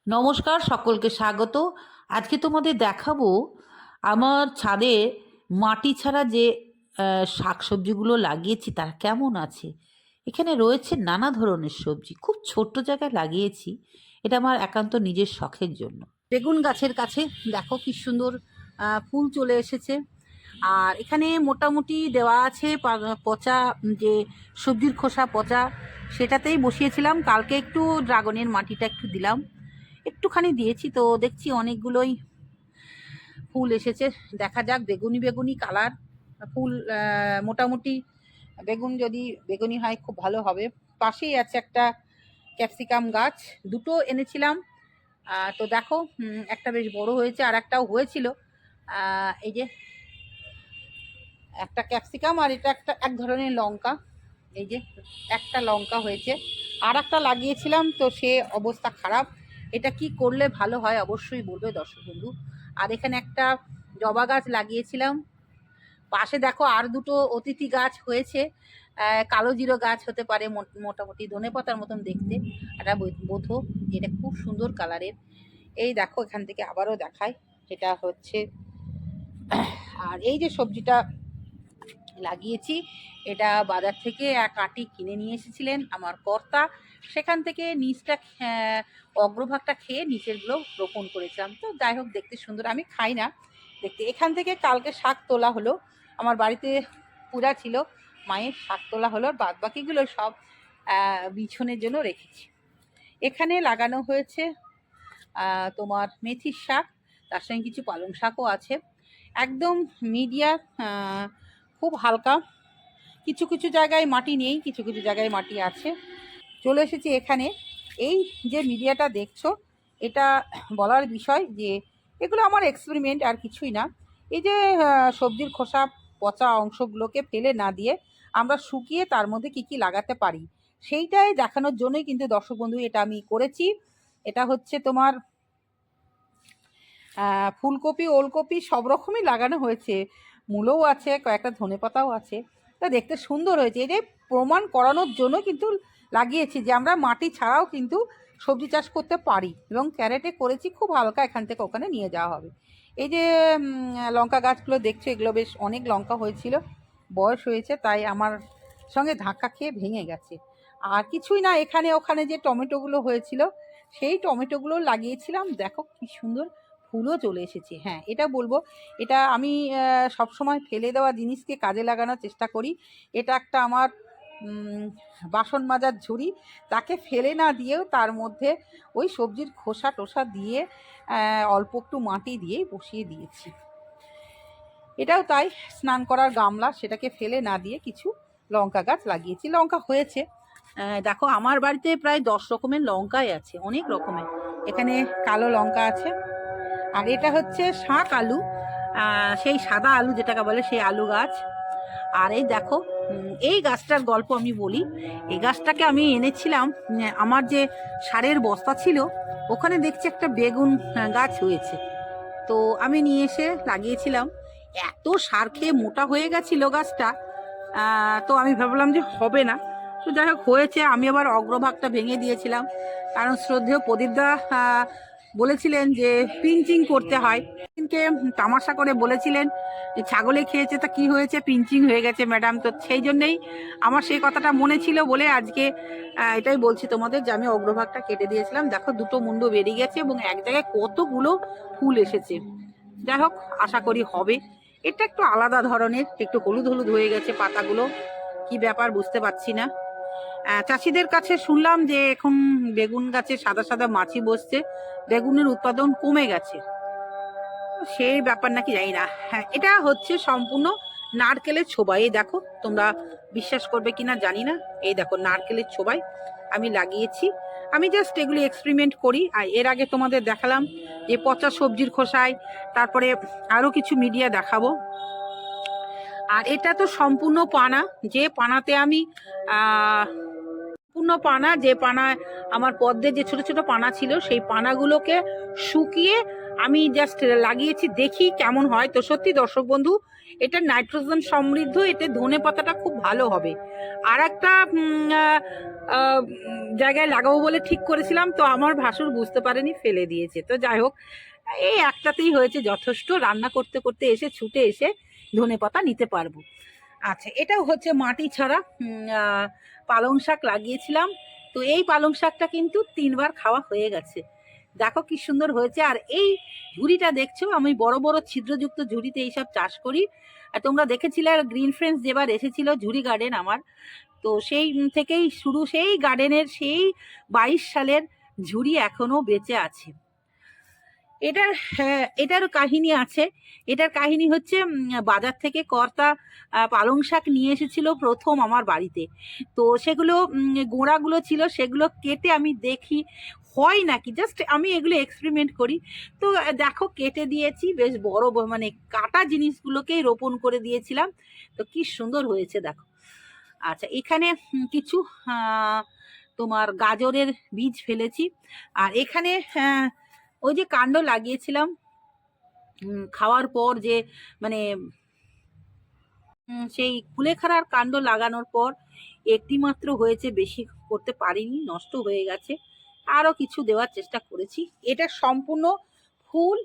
নমস্কার, সকলকে স্বাগত। আজকে তোমাদের দেখাবো আমার ছাদে মাটি ছাড়া যে শাকসবজিগুলো লাগিয়েছি তার কেমন আছে। এখানে রয়েছে নানা ধরনের সবজি, খুব ছোট্ট জায়গায় লাগিয়েছি। এটা আমার একান্ত নিজের শখের জন্য। বেগুন গাছের কাছে দেখো কি সুন্দর ফুল চলে এসেছে। আর এখানে মোটামুটি দেওয়া আছে পচা যে সবজির খোসা পচা, সেটাতেই বসিয়েছিলাম। কালকে একটু ড্রাগনের মাটিটা একটু দিলাম, একটুখানি দিয়েছি, তো দেখছি অনেকগুলোই ফুল এসেছে। দেখা যাক, বেগুনি বেগুনি কালার ফুল, মোটামুটি বেগুন যদি বেগুনি হয় খুব ভালো হবে। পাশেই আছে একটা ক্যাপসিকাম গাছ, দুটো এনেছিলাম। তো দেখো, একটা বেশ বড় হয়েছে, আর একটাও হয়েছিল। এই যে একটা ক্যাপসিকাম, আর এটা একটা এক ধরনের লঙ্কা। এই যে একটা লঙ্কা হয়েছে, আর একটা লাগিয়েছিলাম তো সে অবস্থা খারাপ। এটা কি করলে ভালো হয় অবশ্যই বলবে দর্শক বন্ধু। আর এখানে একটা জবা গাছ লাগিয়েছিলাম। পাশে দেখো আর দুটো অতিথি গাছ হয়েছে। কালো জিরো গাছ হতে পারে, মোটামুটি ধনেপাতার মতন দেখতে। এটা বোধো, এটা খুব সুন্দর কালারের। এই দেখো, এখান থেকে আবারও দেখায়, এটা হচ্ছে। আর এই যে সবজিটা লাগিয়েছি, এটা বাজার থেকে এক আঁটি কিনে নিয়ে এসেছিলেন আমার কর্তা। সেখান থেকে নিচটা অগ্রভাগটা খেয়ে নিচেরগুলো রোপণ করেছিলাম। তো যাই হোক, দেখতে সুন্দর। আমি খাই না দেখতে। এখান থেকে কালকে শাক তোলা হলো, আমার বাড়িতে পূজা ছিল, মায়ের শাক তোলা হলো। বাদ বাকিগুলো সব বিছনের জন্য রেখেছি। এখানে লাগানো হয়েছে তোমার মেথির শাক, তার সঙ্গে কিছু পালং শাকও আছে। একদম মিডিয়া, খুব হালকা। কিছু কিছু জায়গায় মাটি নেই, কিছু কিছু জায়গায় মাটি আছে। চলে এসেছি এখানে। এই যে মিডিয়াটা দেখছো, এটা বলার বিষয় যে এগুলো আমার এক্সপেরিমেন্ট, আর কিছুই না। এই যে সবজির খোসা পচা অংশগুলোকে ফেলে না দিয়ে আমরা শুকিয়ে তার মধ্যে কি কি লাগাতে পারি, সেইটাই দেখানোর জন্যই কিন্তু দর্শক বন্ধু এটা আমি করেছি। এটা হচ্ছে তোমার ফুলকপি, ওলকপি সব রকমই লাগানো হয়েছে। মূলও আছে, কয়েকটা ধনেপাতাও আছে। তা দেখতে সুন্দর হয়েছে। এই যে প্রমাণ করানোর জন্য কিন্তু লাগিয়েছি যে আমরা মাটি ছাড়াও কিন্তু সবজি চাষ করতে পারি। এবং ক্যারেটে করেছি, খুব হালকা, এখান থেকে ওখানে নিয়ে যাওয়া হবে। এই যে লঙ্কা গাছগুলো দেখছো, এগুলো বেশ অনেক লঙ্কা হয়েছিল, বয়স হয়েছে, তাই আমার সঙ্গে ধাক্কা খেয়ে ভেঙে গেছে। আর কিছুই না, এখানে ওখানে যে টমেটোগুলো হয়েছিল সেই টমেটোগুলো লাগিয়েছিলাম। দেখো কি সুন্দর ফুলও চলে এসেছে। হ্যাঁ, এটা বলবো, এটা আমি সবসময় ফেলে দেওয়া জিনিসকে কাজে লাগানোর চেষ্টা করি। এটা একটা আমার বাসন মাজার ঝুড়ি, তাকে ফেলে না দিয়েও তার মধ্যে ওই সবজির খোসা টোসা দিয়ে অল্প একটু মাটি দিয়েই বসিয়ে দিয়েছি। এটাও তাই, স্নান করার গামলা, সেটাকে ফেলে না দিয়ে কিছু লঙ্কা গাছ লাগিয়েছি। লঙ্কা হয়েছে, দেখো আমার বাড়িতে প্রায় 10 রকমের লঙ্কাই আছে, অনেক রকমের। এখানে কালো লঙ্কা আছে, আর এটা হচ্ছে শাক আলু, সেই সাদা আলু যেটাকে বলে, সেই আলু গাছ। আর এই দেখো, এই গাছটার গল্প আমি বলি। এই গাছটাকে আমি এনেছিলাম, আমার যে সারের বস্তা ছিল ওখানে দেখছি একটা বেগুন গাছ হয়েছে। তো আমি নিয়ে এসে লাগিয়েছিলাম। এত সার খেয়ে মোটা হয়ে গেছিল গাছটা, তো আমি ভাবলাম যে হবে না। তো যাই হোক, হয়েছে। আমি আবার অগ্রভাগটা ভেঙে দিয়েছিলাম, কারণ শ্রদ্ধেয় প্রদীপদা বলেছিলেন যে পিঞ্চিং করতে হয়। কিন্তু তামাশা করে বলেছিলেন যে ছাগলে খেয়েছে, তা কি হয়েছে, পিঞ্চিং হয়ে গেছে ম্যাডাম। তো সেই জন্যেই আমার সেই কথাটা মনে ছিল বলে আজকে এটাই বলছি তোমাদের যে আমি অগ্রভাগটা কেটে দিয়েছিলাম। দেখো, দুটো মুন্ডু বেরিয়ে গেছে এবং এক জায়গায় কতগুলো ফুল এসেছে। যাই হোক, আশা করি হবে। এটা একটু আলাদা ধরনের, একটু হলুদ হলুদ হয়ে গেছে পাতাগুলো, কি ব্যাপার বুঝতে পারছি না। চাষিদের কাছে শুনলাম যে এখন বেগুন গাছে সাদা সাদা মাছি বসছে, বেগুনের উৎপাদন কমে গেছে। সেই ব্যাপার নাকি জানি না। হ্যাঁ, এটা হচ্ছে সম্পূর্ণ নারকেলের ছোবাই। এই দেখো, তোমরা বিশ্বাস করবে কিনা জানি না, এই দেখো নারকেলের ছোবাই আমি লাগিয়েছি। আমি জাস্ট এগুলি এক্সপেরিমেন্ট করি। আর এর আগে তোমাদের দেখালাম যে পচা সবজির খোসায়, তারপরে আরো কিছু মিডিয়া দেখাবো। আর এটা তো সম্পূর্ণ পানা, যে পানাতে আমি সম্পূর্ণ পানা, যে পানা আমার পদ্মে যে ছোট ছোট পানা ছিল সেই পানাগুলোকে শুকিয়ে আমি জাস্ট লাগিয়েছি, দেখি কেমন হয়। তো সত্যি দর্শক বন্ধু, এটা নাইট্রোজেন সমৃদ্ধ, এতে ধনে পাতাটা খুব ভালো হবে। আর একটা জায়গায় লাগাবো বলে ঠিক করেছিলাম, তো আমার ভাসুর বুঝতে পারেনি, ফেলে দিয়েছে। তো যাই হোক, এই একটাতেই হয়েছে যথেষ্ট, রান্না করতে করতে এসে ছুটে এসে ধনে পাতা নিতে পারবো। আচ্ছা, এটাও হচ্ছে মাটি ছাড়া পালং শাক লাগিয়েছিলাম। তো এই পালং শাকটা কিন্তু 3বার খাওয়া হয়ে গেছে। দেখো কি সুন্দর হয়েছে। আর এই ঝুড়িটা দেখছো, আমি বড় বড় ছিদ্রযুক্ত ঝুড়িতে এইসব চাষ করি। আর তোমরা দেখেছিলে গ্রিন ফ্রেন্ডস যেবার এসেছিল ঝুড়ি গার্ডেন আমার, তো সেই থেকেই শুরু, সেই গার্ডেনের সেই 22 সালের ঝুড়ি এখনো বেঁচে আছে। এটারও কাহিনী আছে। এটার কাহিনী হচ্ছে, বাজার থেকে কর্তা পালং শাক নিয়ে এসেছিল প্রথম আমার বাড়িতে। তো সেগুলো গোড়াগুলো ছিল, সেগুলো কেটে আমি দেখি হয় নাকি, জাস্ট আমি এগুলো এক্সপেরিমেন্ট করি। তো দেখো কেটে দিয়েছি, বেশ বড় মানে কাটা জিনিসগুলোকেই রোপণ করে দিয়েছিলাম। তো কি সুন্দর হয়েছে দেখো। আচ্ছা, এখানে কিছু তোমার গাজরের বীজ ফেলেছি। আর এখানে ওই যে কাণ্ড লাগিয়েছিলাম খাওয়ার পর, যে মানে সেই কুলেখাড়ার কাণ্ড লাগানোর পর একটি মাত্র হয়েছে, বেশি করতে পারিনি, নষ্ট হয়ে গেছে। আরো কিছু দেওয়ার চেষ্টা করেছি। এটা সম্পূর্ণ ফুল,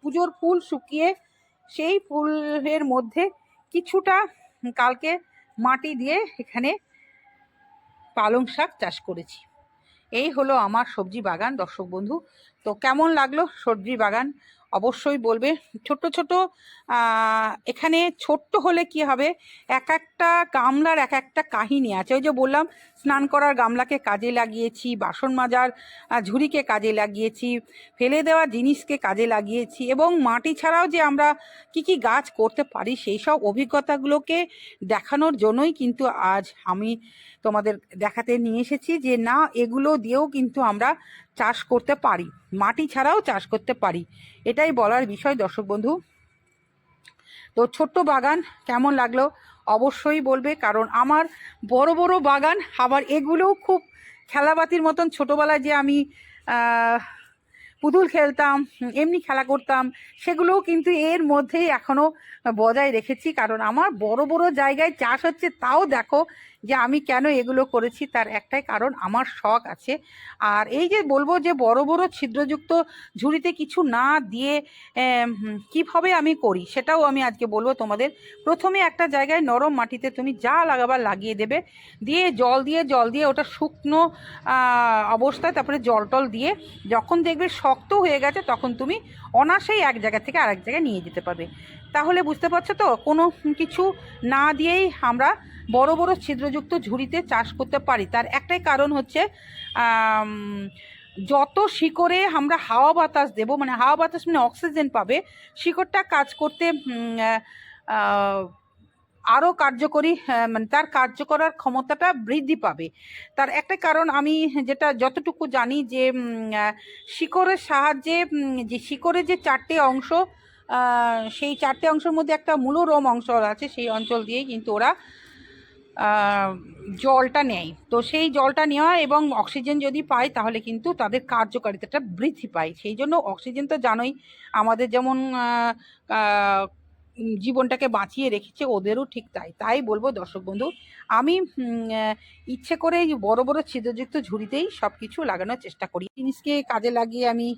পুজোর ফুল শুকিয়ে সেই ফুলের মধ্যে কিছুটা কালকে মাটি দিয়ে এখানে পালং শাক চাষ করেছি। এই হলো আমার সবজি বাগান দর্শক বন্ধু। তো কেমন লাগলো সবজি বাগান অবশ্যই বলবে। ছোট ছোট এখানে ছোট্ট হলে কি হবে, এক একটা গামলার এক একটা কাহিনী আছে। ওই যে বললাম, স্নান করার গামলাকে কাজে লাগিয়েছি, বাসন মাজার ঝুড়িকে কাজে লাগিয়েছি, ফেলে দেওয়া জিনিসকে কাজে লাগিয়েছি, এবং মাটি ছাড়াও যে আমরা কি কি গাছ করতে পারি সেই সব অভিজ্ঞতাগুলোকে দেখানোর জন্যই কিন্তু আজ আমি তোমাদের দেখাতে নিয়ে এসেছি, যে না, এগুলো দিয়েও কিন্তু আমরা চাষ করতে পারি, মাটি ছাড়াও চাষ করতে পারি। এটাই বলার বিষয় দর্শক বন্ধু। তো ছোট্ট বাগান কেমন লাগলো অবশ্যই বলবে, কারণ আমার বড় বড় বাগান, আবার এগুলোও খুব খেলাবাতির মতন। ছোটোবেলায় যে আমি পুতুল খেলতাম, এমনি খেলা করতাম, সেগুলোও কিন্তু এর মধ্যেই এখনও বজায় রেখেছি। কারণ আমার বড় বড় জায়গায় চাষ হচ্ছে, তাও দেখো যে আমি কেন এগুলো করেছি, তার একটাই কারণ, আমার শখ আছে। আর এই যে বলবো যে বড় বড় ছিদ্রযুক্ত ঝুড়িতে কিছু না দিয়ে কিভাবে আমি করি, সেটাও আমি আজকে বলবো তোমাদের। প্রথমে একটা জায়গায় নরম মাটিতে তুমি যা লাগাবার লাগিয়ে দেবে, দিয়ে জল দিয়ে ওটা শুকনো অবস্থায়, তারপরে জল টল দিয়ে যখন দেখবে শক্ত হয়ে গেছে, তখন তুমি অনায়াসেই এক জায়গা থেকে আরেক জায়গায় নিয়ে যেতে পারবে। তাহলে বুঝতে পারছো তো, কোনো কিছু না দিয়েই আমরা বড় বড় ছিদ্রযুক্ত ঝুড়িতে চাষ করতে পারি। তার একটাই কারণ হচ্ছে, যত শিকড়ে আমরা হাওয়া বাতাস দেব, মানে হাওয়া বাতাস মানে অক্সিজেন পাবে, শিকড়টা কাজ করতে আরও কার্যকরী, মানে তার কার্য করার ক্ষমতাটা বৃদ্ধি পাবে। তার একটা কারণ আমি যেটা যতটুকু জানি, যে শিকড়ের সাহায্যে, যে শিকড়ের যে 4টে অংশ, সেই 4টে অংশের মধ্যে একটা মূলরোম অঞ্চল আছে, সেই অঞ্চল দিয়েই কিন্তু ওরা জলটা নেয়। তো সেই জলটা নেওয়া এবং অক্সিজেন যদি পায়, তাহলে কিন্তু তাদের কার্যকারিতাটা বৃদ্ধি পায়। সেই জন্য অক্সিজেন তো জানোই আমাদের যেমন জীবনটাকে বাঁচিয়ে রেখেছে, ওদেরও ঠিক তাই বলবো দর্শক বন্ধু। আমি ইচ্ছে করে এই বড় বড় ছিদ্রযুক্ত ঝুড়িতেই সব কিছু লাগানোর চেষ্টা করি। জিনিসকে কাজে লাগিয়ে আমি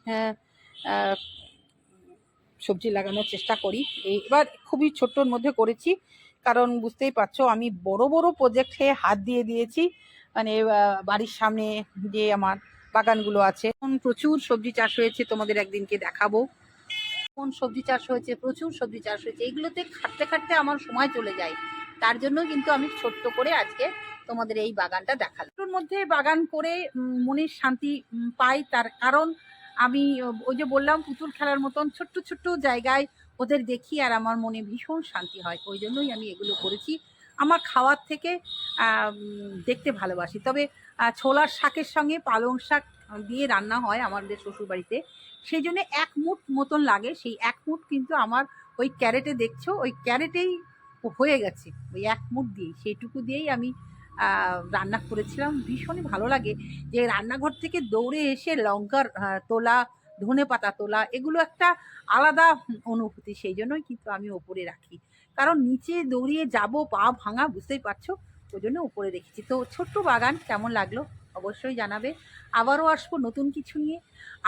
সবজি লাগানোর চেষ্টা করি। এবার খুবই ছোট্টর মধ্যে করেছি, কারণ বুঝতেই পারছো আমি বড় বড় প্রজেক্টে হাত দিয়ে দিয়েছি। মানে বাড়ির সামনে যে আমার বাগানগুলো আছে, প্রচুর সবজি চাষ হয়েছে, তোমাদের একদিনকে দেখাবো। কোন সবজি চাষ হয়েছে, প্রচুর সবজি চাষ হয়েছে। এগুলোতে খাটতে খাটতে আমার সময় চলে যায়, তার জন্য কিন্তু আমি ছোট্ট করে আজকে তোমাদের এই বাগানটা দেখালাম। ওর মধ্যে বাগান করে মনের শান্তি পাই। তার কারণ আমি ওই যে বললাম, পুতুল খেলার মতন ছোট্ট ছোট্ট জায়গায় ওদের দেখি, আর আমার মনে ভীষণ শান্তি হয়। ওই জন্যই আমি এগুলো করেছি। আমার খাওয়ার থেকে দেখতে ভালোবাসি। তবে ছোলার শাকের সঙ্গে পালং শাক দিয়ে রান্না হয় আমাদের শ্বশুরবাড়িতে, সেই জন্য 1 মুঠ মতন লাগে। সেই 1 মুঠ কিন্তু আমার ওই ক্যারেটে দেখছো, ওই ক্যারেটেই হয়ে গেছে, ওই 1 মুঠ দিয়েই, সেইটুকু দিয়েই আমি রান্না করেছিলাম। ভীষণই ভালো লাগে যে রান্নাঘর থেকে দৌড়ে এসে লঙ্কার তোলা, ধনেপাতা তোলা, এগুলো একটা আলাদা অনুভূতি। সেই জন্যই কিন্তু আমি ওপরে রাখি, কারণ নিচে দৌড়িয়ে যাব, পা ভাঙা, বুঝতেই পারছো, ওই জন্য উপরে রেখেছি। তো ছোট্ট বাগান কেমন লাগলো অবশ্যই জানাবে। আবারও আসবো নতুন কিছু নিয়ে।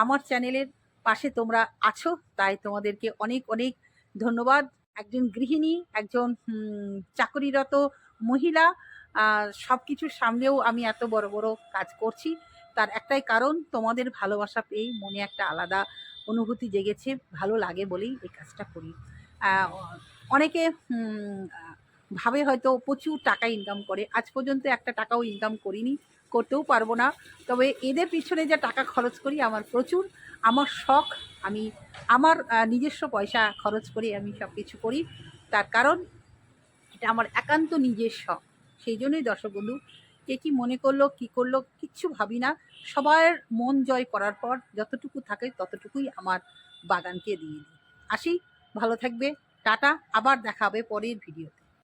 আমার চ্যানেলের পাশে তোমরা আছো, তাই তোমাদেরকে অনেক অনেক ধন্যবাদ। একজন গৃহিণী, একজন চাকরিরত মহিলা, সব কিছুর সামনেও আমি এত বড় বড় কাজ করছি, তার একটাই কারণ, তোমাদের ভালোবাসা পেয়েই মনে একটা আলাদা অনুভূতি জেগেছে, ভালো লাগে বলেই এই কাজটা করি। অনেকে ভাবে হয়তো প্রচুর টাকা ইনকাম করে, আজ পর্যন্ত একটা টাকাও ইনকাম করিনি, করতেও পারবো না। তবে এদের পিছনে যে টাকা খরচ করি আমার প্রচুর, আমার শখ, আমি আমার নিজস্ব পয়সা খরচ করে আমি সব কিছু করি, তার কারণ এটা আমার একান্ত নিজের শখ। সেই জন্যই দর্শক বন্ধু, কে কী মনে করলো কী করলো কিচ্ছু ভাবি না, সবার মন জয় করার পর যতটুকু থাকে ততটুকুই আমার বাগানকে দিয়ে দিই। আসি, ভালো থাকবে, টাটা, আবার দেখা হবে পরের ভিডিওতে।